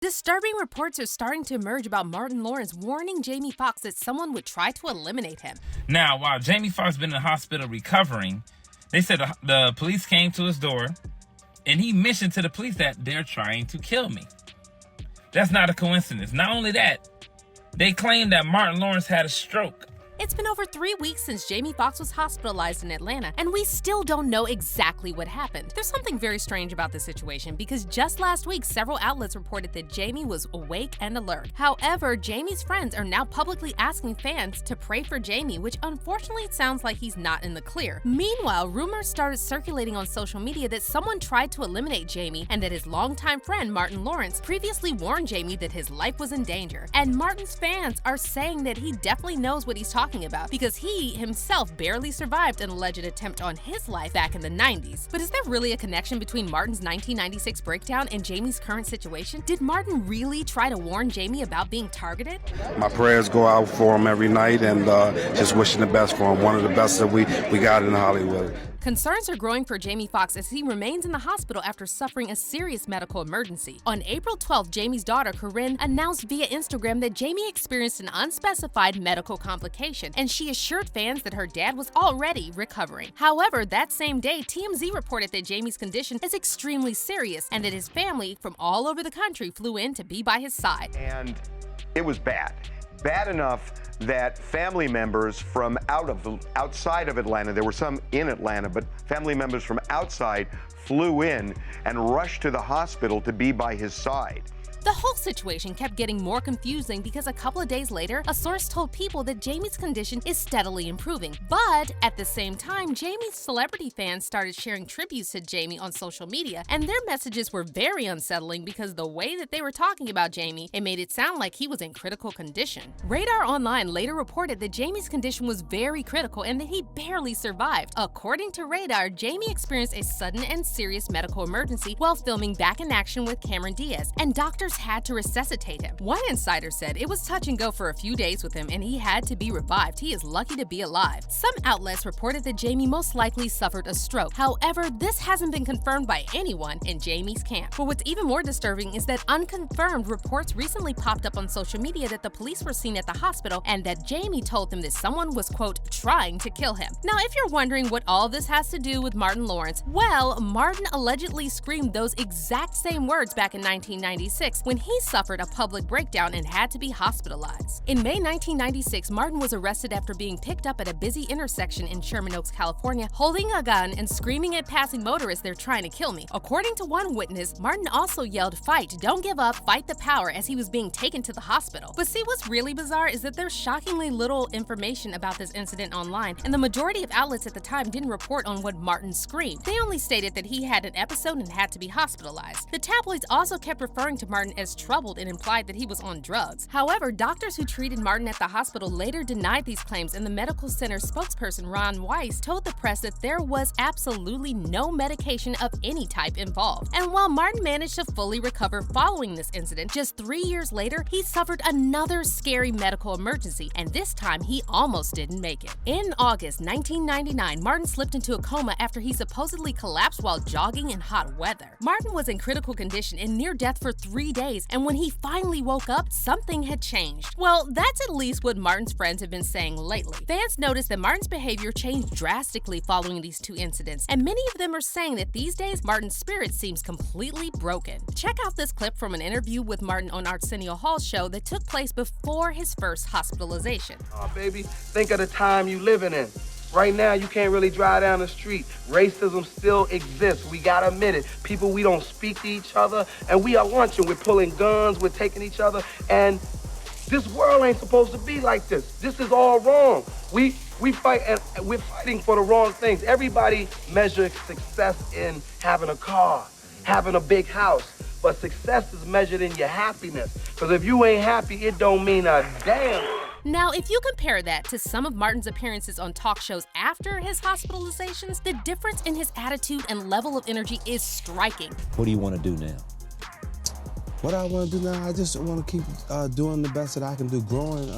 Disturbing reports are starting to emerge about Martin Lawrence warning Jamie Foxx that someone would try to eliminate him. Now, while Jamie Foxx been in the hospital recovering, they said the police came to his door, and he mentioned to the police that they're trying to kill me. That's not a coincidence. Not only that, they claim that Martin Lawrence had a stroke. It's been over 3 weeks since Jamie Foxx was hospitalized in Atlanta, and we still don't know exactly what happened. There's something very strange about this situation because just last week, several outlets reported that Jamie was awake and alert. However, Jamie's friends are now publicly asking fans to pray for Jamie, which unfortunately sounds like he's not in the clear. Meanwhile, rumors started circulating on social media that someone tried to eliminate Jamie and that his longtime friend Martin Lawrence previously warned Jamie that his life was in danger. And Martin's fans are saying that he definitely knows what he's talking about because he himself barely survived an alleged attempt on his life back in the 90s. But is there really a connection between Martin's 1996 breakdown and Jamie's current situation? Did Martin really try to warn Jamie about being targeted? My prayers go out for him every night, and just wishing the best for him. One of the best that we got in Hollywood. Concerns are growing for Jamie Foxx as he remains in the hospital after suffering a serious medical emergency. On April 12th, Jamie's daughter, Corinne, announced via Instagram that Jamie experienced an unspecified medical complication, and she assured fans that her dad was already recovering. However, that same day, TMZ reported that Jamie's condition is extremely serious and that his family from all over the country flew in to be by his side. And it was bad. Bad enough that family members from outside of Atlanta, there were some in Atlanta, but family members from outside flew in and rushed to the hospital to be by his side. The whole situation kept getting more confusing because a couple of days later, a source told people that Jamie's condition is steadily improving. But at the same time, Jamie's celebrity fans started sharing tributes to Jamie on social media, and their messages were very unsettling because the way that they were talking about Jamie, it made it sound like he was in critical condition. Radar Online later reported that Jamie's condition was very critical and that he barely survived. According to Radar, Jamie experienced a sudden and serious medical emergency while filming Back in Action with Cameron Diaz, and doctors had to resuscitate him. One insider said it was touch and go for a few days with him and he had to be revived. He is lucky to be alive. Some outlets reported that Jamie most likely suffered a stroke. However, this hasn't been confirmed by anyone in Jamie's camp. But what's even more disturbing is that unconfirmed reports recently popped up on social media that the police were seen at the hospital and that Jamie told them that someone was, quote, trying to kill him. Now, if you're wondering what all this has to do with Martin Lawrence, well, Martin allegedly screamed those exact same words back in 1996 when he suffered a public breakdown and had to be hospitalized. In May 1996, Martin was arrested after being picked up at a busy intersection in Sherman Oaks, California, holding a gun and screaming at passing motorists, "They're trying to kill me." According to one witness, Martin also yelled, "Fight, don't give up, fight the power," as he was being taken to the hospital. But see, what's really bizarre is that there's shockingly little information about this incident online, and the majority of outlets at the time didn't report on what Martin screamed. They only stated that he had an episode and had to be hospitalized. The tabloids also kept referring to Martin as troubled and implied that he was on drugs. However, doctors who treated Martin at the hospital later denied these claims, and the medical center spokesperson Ron Weiss told the press that there was absolutely no medication of any type involved. And while Martin managed to fully recover following this incident, just 3 years later, he suffered another scary medical emergency, and this time he almost didn't make it. In August 1999, Martin slipped into a coma after he supposedly collapsed while jogging in hot weather. Martin was in critical condition and near death for 3 days, and when he finally woke up, something had changed. Well, that's at least what Martin's friends have been saying lately. Fans noticed that Martin's behavior changed drastically following these two incidents, and many of them are saying that these days Martin's spirit seems completely broken. Check out this clip from an interview with Martin on Arsenio Hall's show that took place before his first hospitalization. Oh, baby, think of the time you living in. Right now, you can't really drive down the street. Racism still exists. We gotta admit it. People, we don't speak to each other, and we are lunching. We're pulling guns. We're taking each other, and this world ain't supposed to be like this. This is all wrong. We fight, and we're fighting for the wrong things. Everybody measures success in having a car, having a big house, but success is measured in your happiness. Because if you ain't happy, it don't mean a damn. Now, if you compare that to some of Martin's appearances on talk shows after his hospitalizations, the difference in his attitude and level of energy is striking. What do you want to do now? What I want to do now, I just want to keep doing the best that I can do, growing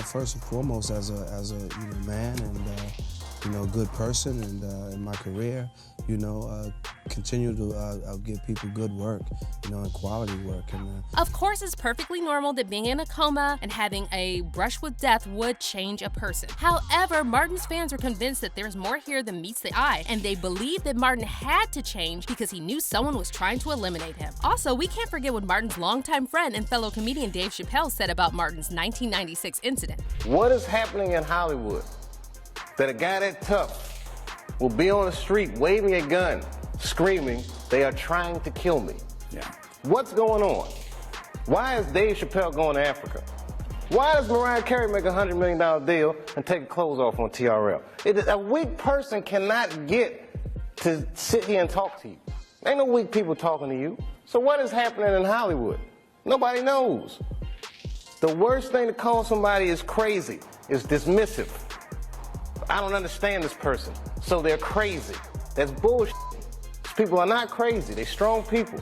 first and foremost as a man and good person, and in my career, continue to give people good work, and quality work. And Of course, it's perfectly normal that being in a coma and having a brush with death would change a person. However, Martin's fans are convinced that there's more here than meets the eye, and they believe that Martin had to change because he knew someone was trying to eliminate him. Also, we can't forget what Martin's longtime friend and fellow comedian Dave Chappelle said about Martin's 1996 incident. What is happening in Hollywood that a guy that tough will be on the street waving a gun, screaming, "They are trying to kill me"? Yeah. What's going on? Why is Dave Chappelle going to Africa? Why does Mariah Carey make a $100 million deal and take her clothes off on TRL? A weak person cannot get to sit here and talk to you. Ain't no weak people talking to you. So what is happening in Hollywood? Nobody knows. The worst thing to call somebody is crazy, is dismissive. I don't understand this person, so they're crazy. That's bullshit. These people are not crazy. They're strong people.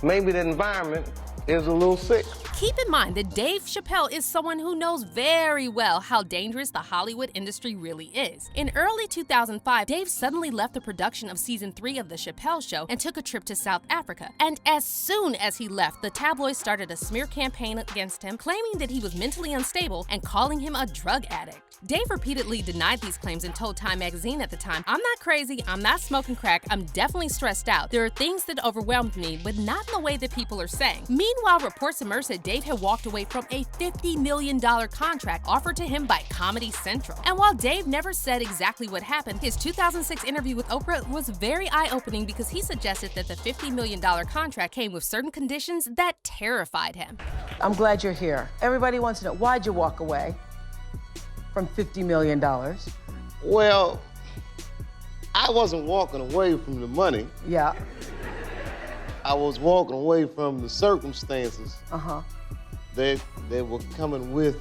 Maybe the environment is a little sick. Keep in mind that Dave Chappelle is someone who knows very well how dangerous the Hollywood industry really is. In early 2005, Dave suddenly left the production of season 3 of The Chappelle Show and took a trip to South Africa. And as soon as he left, the tabloids started a smear campaign against him, claiming that he was mentally unstable and calling him a drug addict. Dave repeatedly denied these claims and told Time magazine at the time, "I'm not crazy, I'm not smoking crack, I'm definitely stressed out. There are things that overwhelmed me, but not in the way that people are saying." Meanwhile, reports emerged that Dave had walked away from a $50 million contract offered to him by Comedy Central. And while Dave never said exactly what happened, his 2006 interview with Oprah was very eye-opening because he suggested that the $50 million contract came with certain conditions that terrified him. I'm glad you're here. Everybody wants to know, why'd you walk away from $50 million? Well, I wasn't walking away from the money. Yeah. I was walking away from the circumstances Uh-huh. that were coming with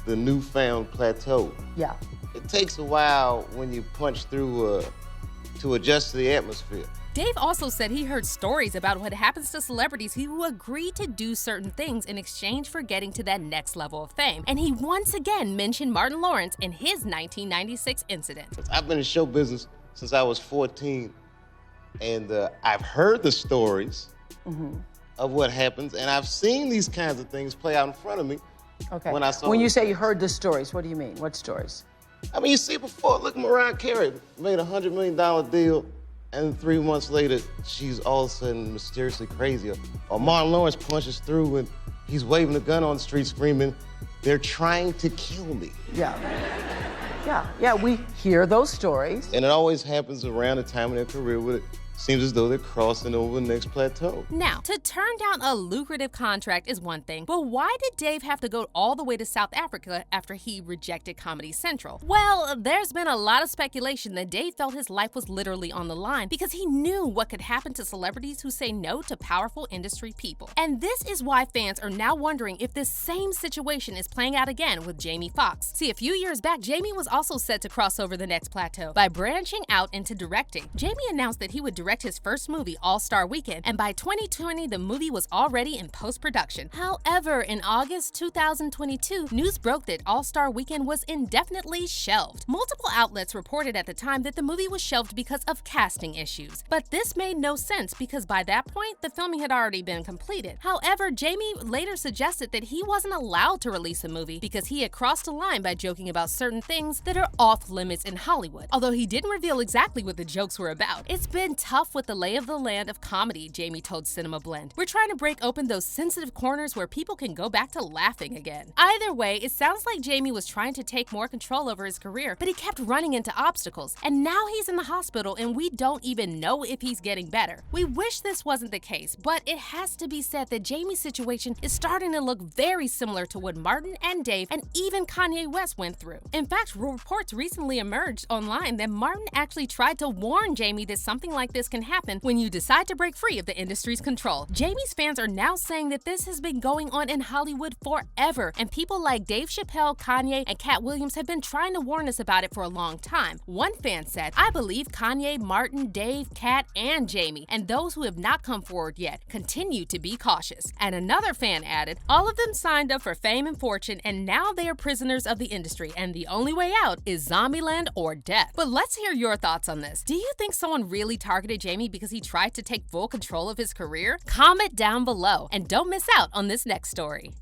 the newfound plateau. Yeah. It takes a while when you punch through to adjust to the atmosphere. Dave also said he heard stories about what happens to celebrities who agree to do certain things in exchange for getting to that next level of fame. And he once again mentioned Martin Lawrence in his 1996 incident. I've been in show business since I was 14, and I've heard the stories of what happens, and I've seen these kinds of things play out in front of me. Okay. When you say you heard the stories, what do you mean? What stories? I mean, you see before, look, Mariah Carey made a $100 million deal, and 3 months later, she's all of a sudden mysteriously crazy. Or Martin Lawrence punches through and he's waving a gun on the street screaming, "They're trying to kill me." Yeah. Yeah, we hear those stories. And it always happens around the time of their career where it seems as though they're crossing over the next plateau. Now, to turn down a lucrative contract is one thing, but why did Dave have to go all the way to South Africa after he rejected Comedy Central? Well, there's been a lot of speculation that Dave felt his life was literally on the line because he knew what could happen to celebrities who say no to powerful industry people. And this is why fans are now wondering if this same situation is playing out again with Jamie Foxx. See, a few years back, Jamie was also set to cross over the next plateau by branching out into directing. Jamie announced that he would direct his first movie, All-Star Weekend, and by 2020, the movie was already in post-production. However, in August 2022, news broke that All-Star Weekend was indefinitely shelved. Multiple outlets reported at the time that the movie was shelved because of casting issues. But this made no sense because by that point, the filming had already been completed. However, Jamie later suggested that he wasn't allowed to release a movie because he had crossed a line by joking about certain things that are off limits in Hollywood. Although he didn't reveal exactly what the jokes were about. It's been tough with the lay of the land of comedy, Jamie told Cinema Blend. We're trying to break open those sensitive corners where people can go back to laughing again. Either way, it sounds like Jamie was trying to take more control over his career, but he kept running into obstacles. And now he's in the hospital and we don't even know if he's getting better. We wish this wasn't the case, but it has to be said that Jamie's situation is starting to look very similar to what Martin and Dave and even Kanye West went through. In fact, reports recently emerged online that Martin actually tried to warn Jamie that something like this can happen when you decide to break free of the industry's control. Jamie's fans are now saying that this has been going on in Hollywood forever, and people like Dave Chappelle, Kanye, and Cat Williams have been trying to warn us about it for a long time. One fan said, "I believe Kanye, Martin, Dave, Cat, and Jamie, and those who have not come forward yet, continue to be cautious." And another fan added, "All of them signed up for fame and fortune, and now they are prisoners of the industry, and the only way out is Zombieland or death." But let's hear your thoughts on this. Do you think someone really targeted Jamie because he tried to take full control of his career? Comment down below and don't miss out on this next story.